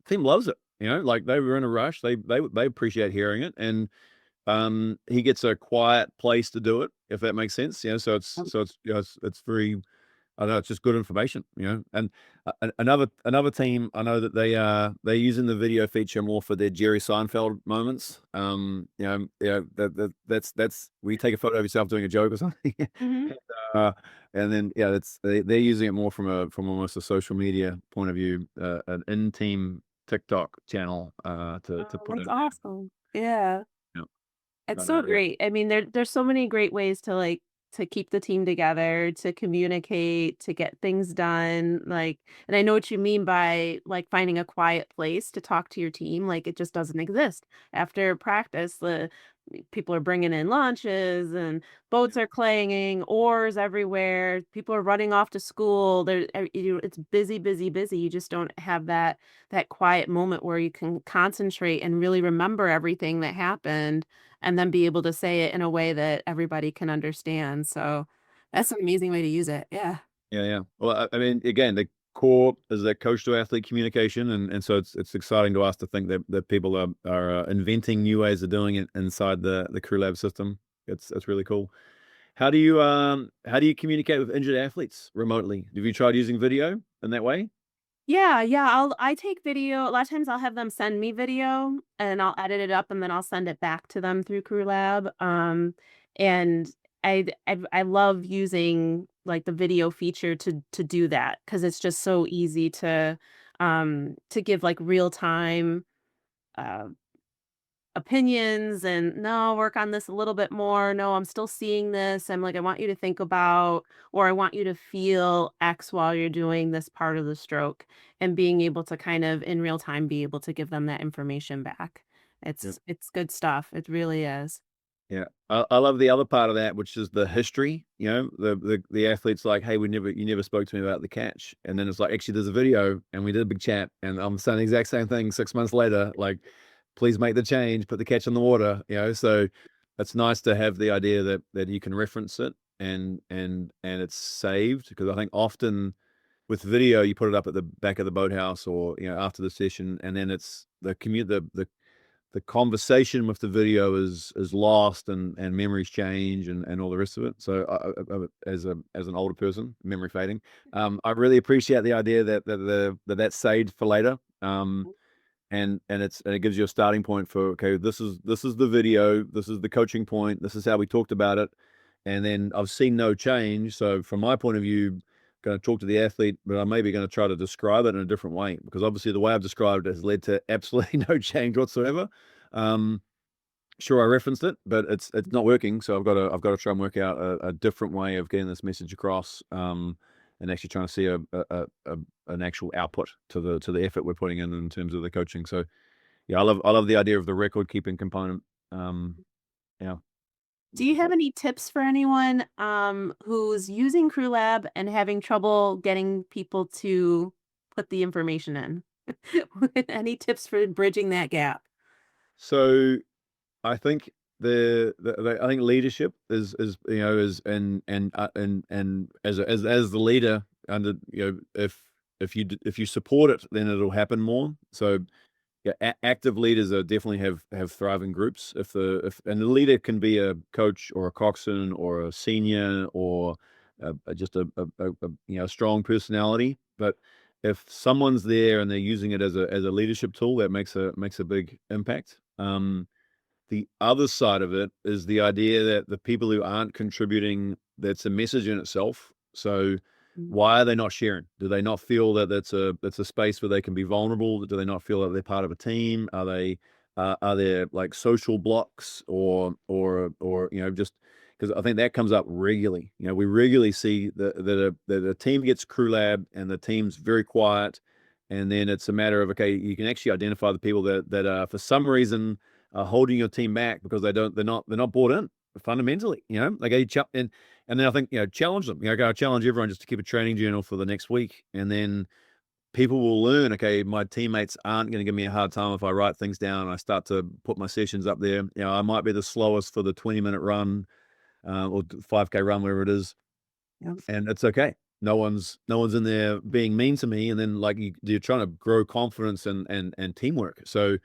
Team loves it. Like, they were in a rush. They appreciate hearing it, and he gets a quiet place to do it, if that makes sense. So it's very, I know, it's just good information. And another team, I know that they're using the video feature more for their Jerry Seinfeld moments. That's where you take a photo of yourself doing a joke or something. Mhm. uh, and then they're using it more from almost a social media point of view, an in-team TikTok channel to Oh, put that's in. awesome. Yeah. Yeah, It's but so yeah. great. I mean, there's so many great ways to like to keep the team together, to communicate, to get things done. Like, and I know what you mean by like finding a quiet place to talk to your team. Like, it just doesn't exist. After practice, the people are bringing in lunches and boats are clanging, oars everywhere. People are running off to school. It's busy, busy, busy. You just don't have that quiet moment where you can concentrate and really remember everything that happened and then be able to say it in a way that everybody can understand. So that's an amazing way to use it. Yeah. Yeah. Well, I mean, again, the core is that coach to athlete communication, and so it's exciting to us to think that people are inventing new ways of doing it inside the CrewLab system. It's really cool. How do you communicate with injured athletes remotely? Have you tried using video in that way? Yeah, I take video. A lot of times I'll have them send me video and I'll edit it up and then I'll send it back to them through CrewLab. And I love using like the video feature to do that because it's just so easy to give like real time uh opinions and no, work on this a little bit more. No, I'm still seeing this. I'm like, I want you to think about, or I want you to feel X while you're doing this part of the stroke and being able to kind of in real time be able to give them that information back. It's good stuff. It really is. Yeah, I love the other part of that, which is the history. You know, the athlete's like, "Hey, you never spoke to me about the catch," and then it's like, "Actually, there's a video, and we did a big chat, and I'm saying the exact same thing 6 months later. Like, please make the change, put the catch in the water." You know, so it's nice to have the idea that you can reference it and it's saved because I think often with video you put it up at the back of the boathouse or after the session, and then it's the conversation with the video is lost and memories change and all the rest of it. So as an older person, memory fading, I really appreciate the idea that's saved for later. And it gives you a starting point for, okay, this is the video, this is the coaching point, this is how we talked about it, and then I've seen no change. So from my point of view, going to talk to the athlete, but I'm maybe going to try to describe it in a different way because obviously the way I've described it has led to absolutely no change whatsoever. Um, sure, I referenced it, but it's not working. So I've got to try and work out a different way of getting this message across. And actually trying to see an actual output to the effort we're putting in terms of the coaching. So yeah, I love the idea of the record keeping component. Yeah. Do you have any tips for anyone who's using CrewLab and having trouble getting people to put the information in? Any tips for bridging that gap? So I think I think leadership is and as the leader under if you support it, then it'll happen more. So yeah, active leaders are definitely have thriving groups. If and the leader can be a coach or a coxswain or a senior or just a strong personality. But if someone's there and they're using it as a leadership tool, that makes a big impact. The other side of it is the idea that the people who aren't contributing, that's a message in itself. So Mm. why are they not sharing? Do they not feel that that's a space where they can be vulnerable? Do they not feel that they're part of a team? Are there like social blocks or just because I think that comes up regularly. We regularly see that a team gets crew lab and the team's very quiet, and then it's a matter of, okay, you can actually identify the people that for some reason holding your team back because they're not bought in fundamentally. Like and then I think challenge them. I challenge everyone just to keep a training journal for the next week, and then people will learn. Okay, my teammates aren't going to give me a hard time if I write things down. And I start to put my sessions up there. I might be the slowest for the 20-minute run or 5K run, wherever it is, Yep. and it's okay. No one's in there being mean to me, and then like you're trying to grow confidence and teamwork. So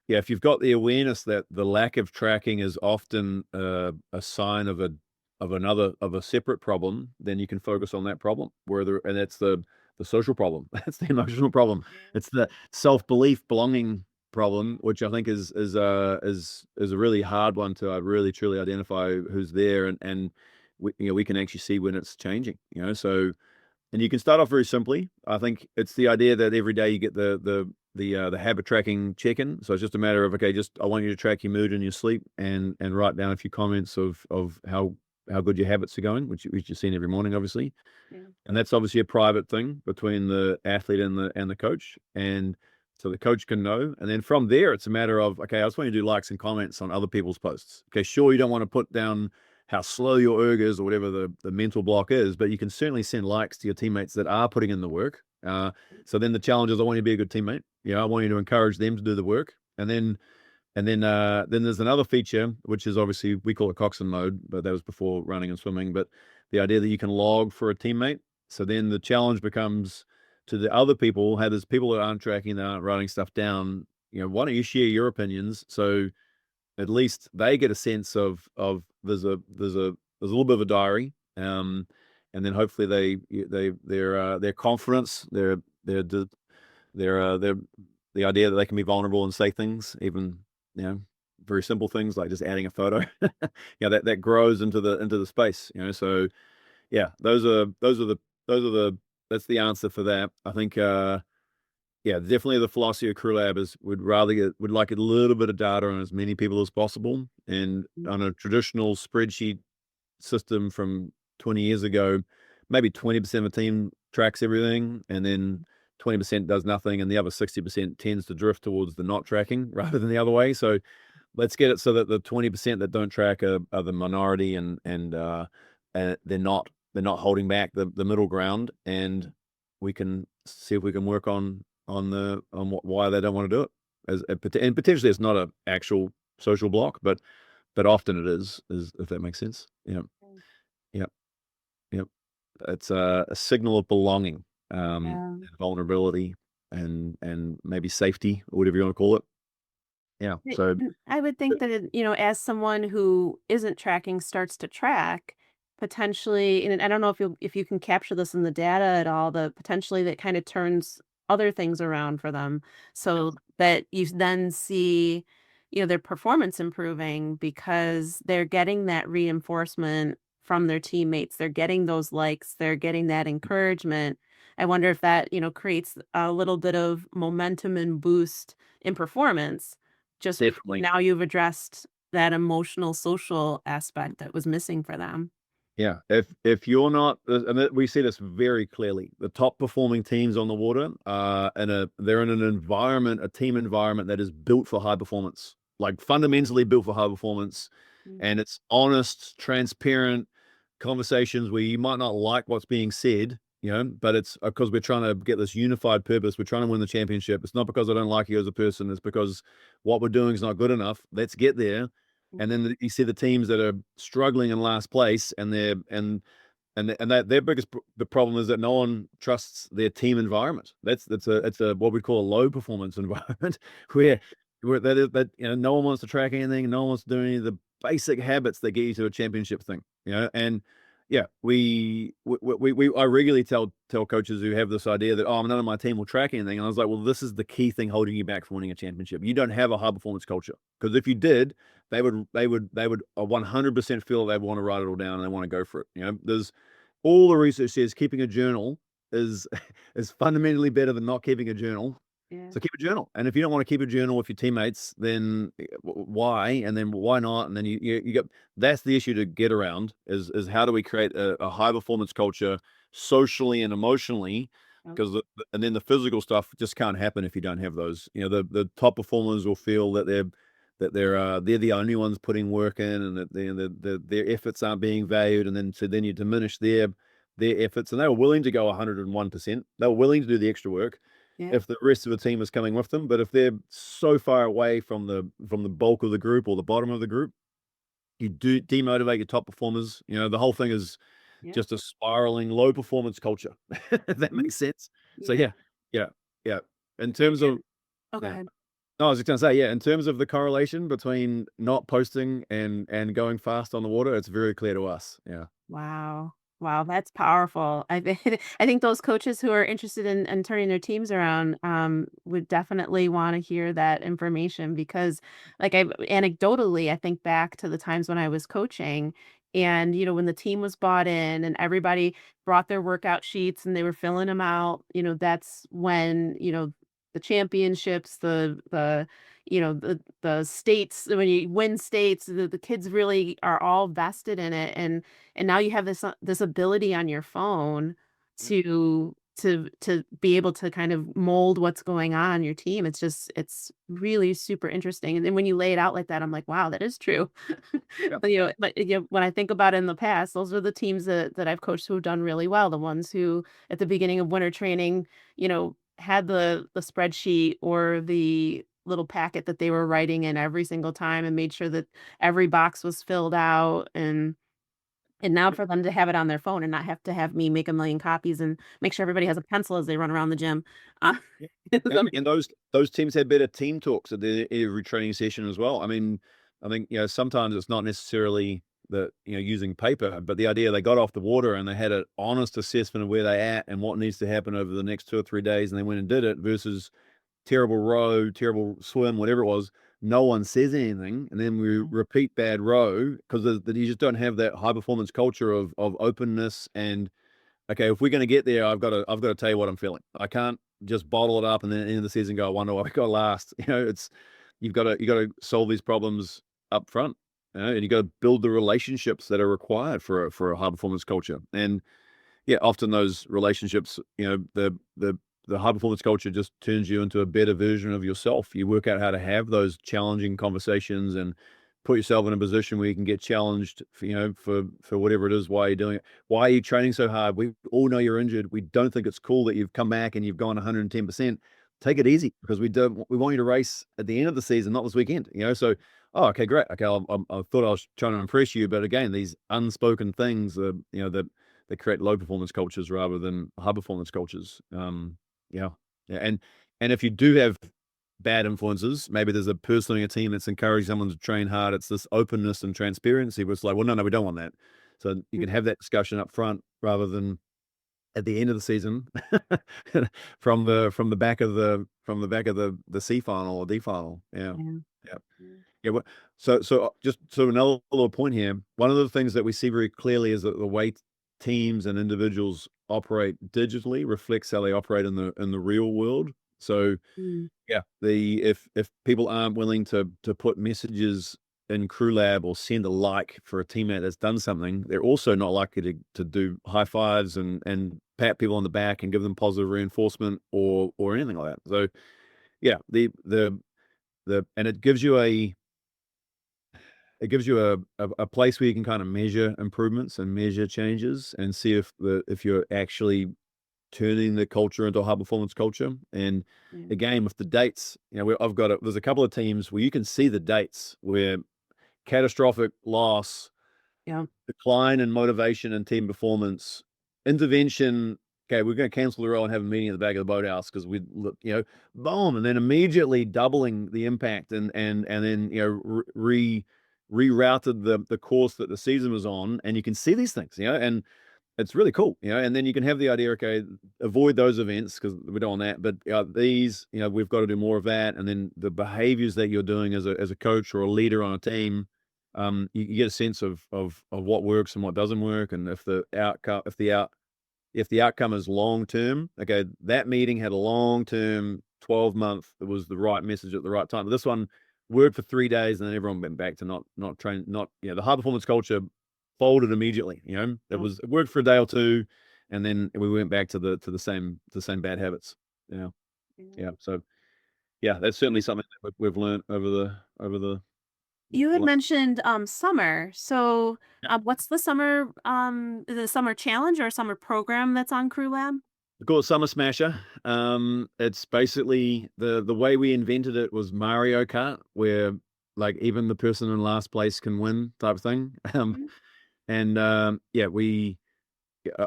yeah, if you've got the awareness that the lack of tracking is often a sign of a separate problem, then you can focus on that problem. And that's the social problem. That's the emotional problem. It's the self-belief, belonging problem, which I think is a really hard one to really truly identify who's there, and we can actually see when it's changing. So and you can start off very simply. I think it's the idea that every day you get the habit tracking check-in. So it's just a matter of, okay, just I want you to track your mood and your sleep and write down a few comments of how good your habits are going, which you're seeing every morning, obviously. Yeah. And that's obviously a private thing between the athlete and the coach. And so the coach can know. And then from there, it's a matter of, okay, I just want you to do likes and comments on other people's posts. Okay, sure, you don't want to put down how slow your erg is or whatever the mental block is, but you can certainly send likes to your teammates that are putting in the work. So then the challenge is, I want you to be a good teammate. I want you to encourage them to do the work. And then there's another feature, which is obviously we call it coxswain mode, but that was before running and swimming. But the idea that you can log for a teammate. So then the challenge becomes to the other people, how there's people that aren't tracking, that aren't writing stuff down, why don't you share your opinions so at least they get a sense of there's a little bit of a diary, and then hopefully their confidence, their the idea that they can be vulnerable and say things, even very simple things like just adding a photo, that grows into the space, So yeah, those are the that's the answer for that. I think yeah, definitely the philosophy of CrewLab is would like a little bit of data on as many people as possible. And on a traditional spreadsheet system from 20 years ago, maybe 20% of the team tracks everything, and then 20% does nothing, and the other 60% tends to drift towards the not tracking rather than the other way. So let's get it so that the 20% that don't track are the minority, and they're not holding back the middle ground, and we can see if we can work on why they don't want to do it. And potentially it's not an actual social block, but often it is if that makes sense. Yeah, yeah, yeah. It's a signal of belonging, Yeah. and vulnerability, and maybe safety, or whatever you want to call it. Yeah. So I would think that as someone who isn't tracking starts to track, potentially, and I don't know if you can capture this in the data at all, the potentially that kind of turns other things around for them, so that you then see, their performance improving because they're getting that reinforcement from their teammates. They're getting those likes, they're getting that encouragement. I wonder if that, creates a little bit of momentum and boost in performance just because definitely. now you've addressed that emotional, social aspect that was missing for them. Yeah, if you're not, and we see this very clearly, the top performing teams on the water they're in an environment, a team environment that is built for high performance, like fundamentally built for high performance, Mm. and it's honest, transparent conversations where you might not like what's being said, but it's because we're trying to get this unified purpose. We're trying to win the championship. It's not because I don't like you as a person. It's because what we're doing is not good enough. Let's get there. And then you see the teams that are struggling in last place, and that their the problem is that no one trusts their team environment. It's a what we call a low performance environment, where no one wants to track anything, no one wants to do any of the basic habits that get you to a championship thing. And yeah, I regularly tell coaches who have this idea that, oh, none of my team will track anything, and I was like, well, this is the key thing holding you back from winning a championship. You don't have a high performance culture, because if you did, they would 100% feel they want to write it all down and they want to go for it. There's all the research says keeping a journal is is fundamentally better than not keeping a journal. Yeah. So keep a journal, and if you don't want to keep a journal with your teammates, then why? And then why not? And then you get, that's the issue to get around, is how do we create a high performance culture socially and emotionally, Oh, because and then the physical stuff just can't happen if you don't have those. The top performers will feel that they're the only ones putting work in, and that their efforts aren't being valued, and then you diminish their efforts, and they were willing to go 101%. They were willing to do the extra work yeah. if the rest of the team is coming with them. But if they're so far away from the bulk of the group or the bottom of the group, you do demotivate your top performers. The whole thing is Yeah. just a spiraling low performance culture. If that Mhm. makes sense. So Yeah. yeah, yeah, yeah. In terms And of oh, go yeah. ahead. No, I was just gonna say, yeah, in terms of the correlation between not posting and going fast on the water, it's very clear to us. Yeah. Wow. Wow, that's powerful. I think those coaches who are interested in turning their teams around, would definitely want to hear that information because, like, anecdotally, I think back to the times when I was coaching, and when the team was bought in and everybody brought their workout sheets and they were filling them out. That's when the championships, the states, when you win states, the kids really are all vested in it, and now you have this ability on your phone Yeah. to be able to kind of mold what's going on your team. It's really super interesting, and then when you lay it out like that, I'm like, wow, that is true. Yeah. But when I think about it in the past, those are the teams that I've coached who have done really well. The ones who at the beginning of winter training, had the spreadsheet or the little packet that they were writing in every single time and made sure that every box was filled out. And And now for them to have it on their phone and not have to have me make a million copies and make sure everybody has a pencil as they run around the gym. Uh, Yeah. it's And those teams had better team talks at every training session as well. I mean, I think sometimes it's not necessarily the using paper, but the idea they got off the water and they had an honest assessment of where they at and what needs to happen over the next 2 or 3 days, and they went and did it versus terrible row, terrible swim, whatever it was. No one says anything, and then we repeat bad row because you just don't have that high performance culture of openness and okay, if we're going to get there, I've got to tell you what I'm feeling. I can't just bottle it up and then at the end of the season go, I wonder what we got last. It's you got to solve these problems up front, and you got to build the relationships that are required for a high performance culture. And yeah, often those relationships, the high performance culture just turns you into a better version of yourself. You work out how to have those challenging conversations and put yourself in a position where you can get challenged for whatever it is. Why you're doing it? Why are you training so hard? We all know you're injured. We don't think it's cool that you've come back and you've gone 110%. Take it easy because we want you to race at the end of the season, not this weekend. So oh, okay, great. Okay, I thought I was trying to impress you, but again, these unspoken things, that create low performance cultures rather than high performance cultures. Yeah, yeah, and if you do have bad influences, maybe there's a person in a team that's encouraging someone to train hard. It's this openness and transparency where it's like, well, no, we don't want that. So you can have that discussion up front rather than at the end of the season from the C final or D final. Yeah, Yeah. yeah. Yeah, so just so another little point here. One of the things that we see very clearly is that the way teams and individuals operate digitally reflects how they operate in the real world. So Mm. yeah, if people aren't willing to put messages in CrewLab or send a like for a teammate that's done something, they're also not likely to do high fives and pat people on the back and give them positive reinforcement or anything like that. So yeah, the and it gives you a place where you can kind of measure improvements and measure changes and see if you're actually turning the culture into a high performance culture. And Yeah. again, with the dates, there's a couple of teams where you can see the dates where catastrophic loss, Yeah. decline in motivation and team performance, intervention. Okay, we're going to cancel the row and have a meeting at the back of the boathouse because boom, and then immediately doubling the impact and then rerouted the course that the season was on, and you can see these things, and it's really cool, and then you can have the idea, okay, avoid those events because we don't want that, but these, we've got to do more of that, and then the behaviors that you're doing as a coach or a leader on a team, you get a sense of what works and what doesn't work, and if the outcome is long term, okay, that meeting had a long term 12-month. It was the right message at the right time. But this one worked for 3 days, and then everyone went back to not train, not the high performance culture folded immediately. It worked for a day or two, and then we went back to the same bad habits. Yeah, yeah. So yeah, that's certainly something that we've learned over the You had mentioned summer. So yeah. what's the summer challenge or a summer program that's on Crew Lab? We call it Summer Smasher. It's basically the way we invented it was Mario Kart, where like even the person in last place can win type of thing. Mhm. And yeah,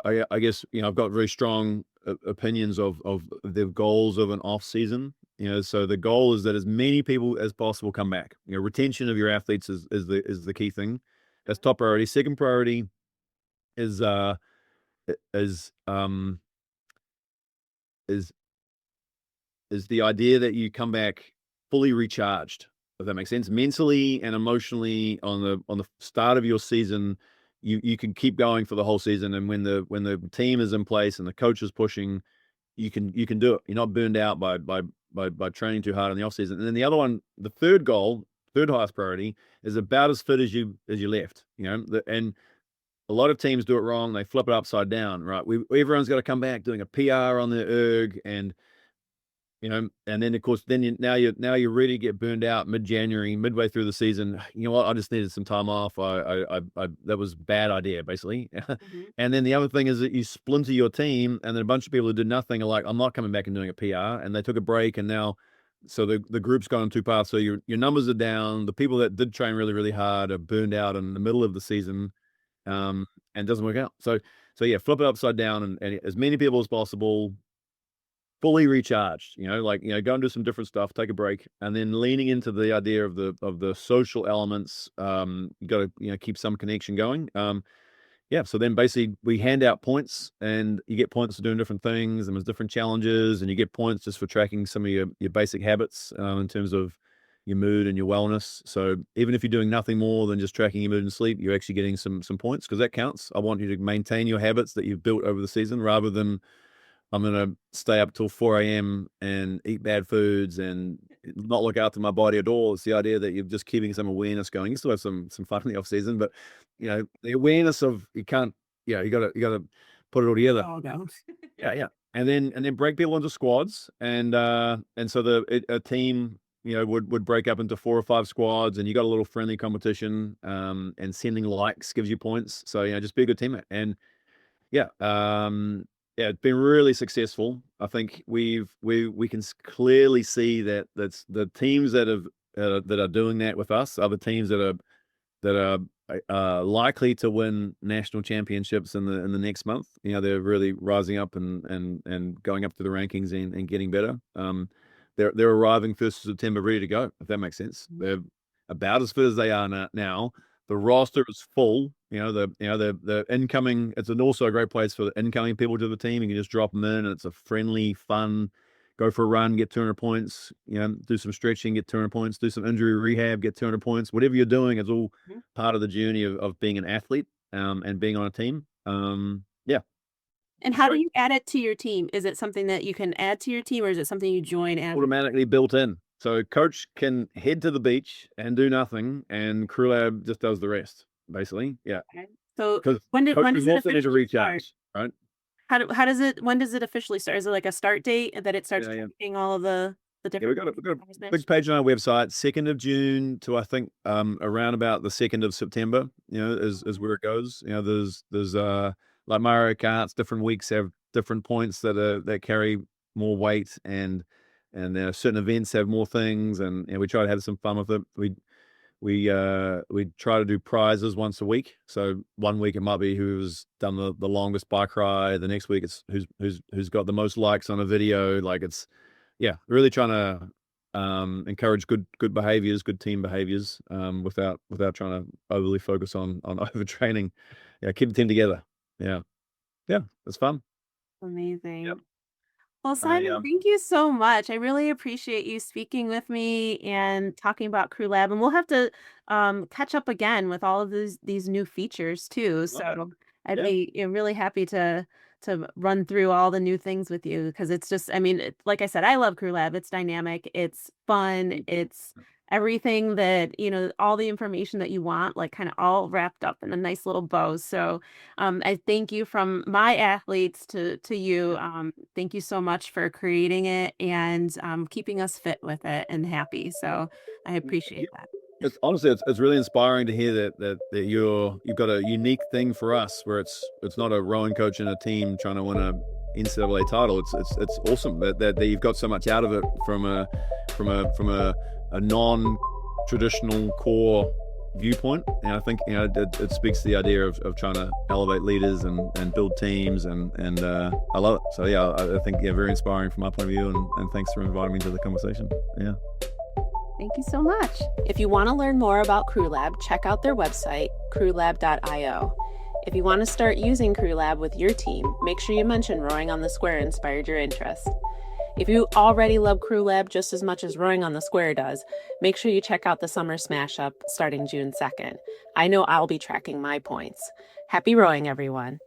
I guess I've got very strong opinions of the goals of an off season. So the goal is that as many people as possible come back. Retention of your athletes is the key thing. That's top priority. Second priority is is um is is the idea that you come back fully recharged, if that makes sense, mentally and emotionally on the start of your season. You can keep going for the whole season, and when the team is in place and the coach is pushing, you can do it. You're not burned out by training too hard in the off season. And then the other one, the third goal, third highest priority, is about as fit as you left. And a lot of teams do it wrong. They flip it upside down, right? Everyone's got to come back doing a PR on their erg, and then of course, then now you're ready to get burned out mid-January, midway through the season. You know what? I just needed some time off. I that was a bad idea, basically. Mhm. And then the other thing is that you splinter your team, and then a bunch of people who did nothing are like, I'm not coming back and doing a PR, and they took a break, and now, so the group's gone on two paths. So your numbers are down. The people that did train really really hard are burned out in the middle of the season, and it doesn't work out. So yeah, flip it upside down and as many people as possible, fully recharged. Go and do some different stuff, take a break, and then leaning into the idea of the social elements. You got to keep some connection going. Yeah, so then basically we hand out points, and you get points for doing different things, and there's different challenges, and you get points just for tracking some of your basic habits in terms of your mood and your wellness. So even if you're doing nothing more than just tracking your mood and sleep, you're actually getting some points, because that counts. I want you to maintain your habits that you've built over the season, rather than I'm going to stay up till 4 a.m. and eat bad foods and not look after my body at all. It's the idea that you're just keeping some awareness going. You still have some fun in the off season, but the awareness of you can't, you gotta put it all together. All goes. Yeah. And then break people into squads, and so a team would break up into 4 or 5 squads, and you got a little friendly competition, and sending likes gives you points. So just be a good teammate. And yeah, it's been really successful. I think we can clearly see that's the teams that are doing that with us are the teams that are likely to win national championships in the next month. They're really rising up and going up to the rankings and getting better. They're arriving 1st of September ready to go, if that makes sense. They're about as fit as they are now. The roster is full. The incoming. It's also a great place for the incoming people to the team. You can just drop them in, and it's a friendly, fun. Go for a run, get 200 points. Do some stretching, get 200 points. Do some injury rehab, get 200 points. Whatever you're doing, it's all part of the journey of being an athlete, and being on a team. Yeah. And how do you add it to your team? Is it something that you can add to your team, or is it something you join after? Automatically built in. So coach can head to the beach and do nothing, and CrewLab just does the rest, basically. Yeah. Okay. So Because when does coaches it also need to officially start? recharge, right? When does it officially start? Is it like a start date that it starts Yeah. tracking all of the Yeah, different? we've got a big page on our website, 2nd of June to, I think, around about the 2nd of September, is where it goes. There's like Mario Karts, different weeks have different points that carry more weight, and certain events have more things, and we try to have some fun with it. We try to do prizes once a week. So one week it might be who's done the longest bike ride. The next week it's who's got the most likes on a video. Like, it's really trying to encourage good behaviors, good team behaviors, without trying to overly focus on overtraining. Yeah, keep the team together. Yeah, it's fun. Amazing. Yep. Well, Simon, thank you so much. I really appreciate you speaking with me and talking about CrewLab. And we'll have to catch up again with all of these new features too. So I'd be really happy to run through all the new things with you, because it's just, I mean, like I said, I love CrewLab. It's dynamic, it's fun, it's everything that, all the information that you want, like kind of all wrapped up in a nice little bow. So I thank you from my athletes to you. Thank you so much for creating it and keeping us fit with it and happy. So I appreciate that. It's honestly, it's really inspiring to hear that you've got a unique thing for us, where it's not a rowing coach and a team trying to win a NCAA title. It's awesome that you've got so much out of it from a non-traditional core viewpoint. And I think it speaks to the idea of trying to elevate leaders and build teams, and I love it. So I think very inspiring from my point of view, and thanks for inviting me to the conversation. Yeah. Thank you so much. If you want to learn more about CrewLab, check out their website, crewlab.io. If you want to start using CrewLab with your team, make sure you mention Rowing on the Square inspired your interest. If you already love CrewLab just as much as Rowing on the Square does, make sure you check out the Summer Smash Up starting June 2nd. I know I'll be tracking my points. Happy rowing, everyone.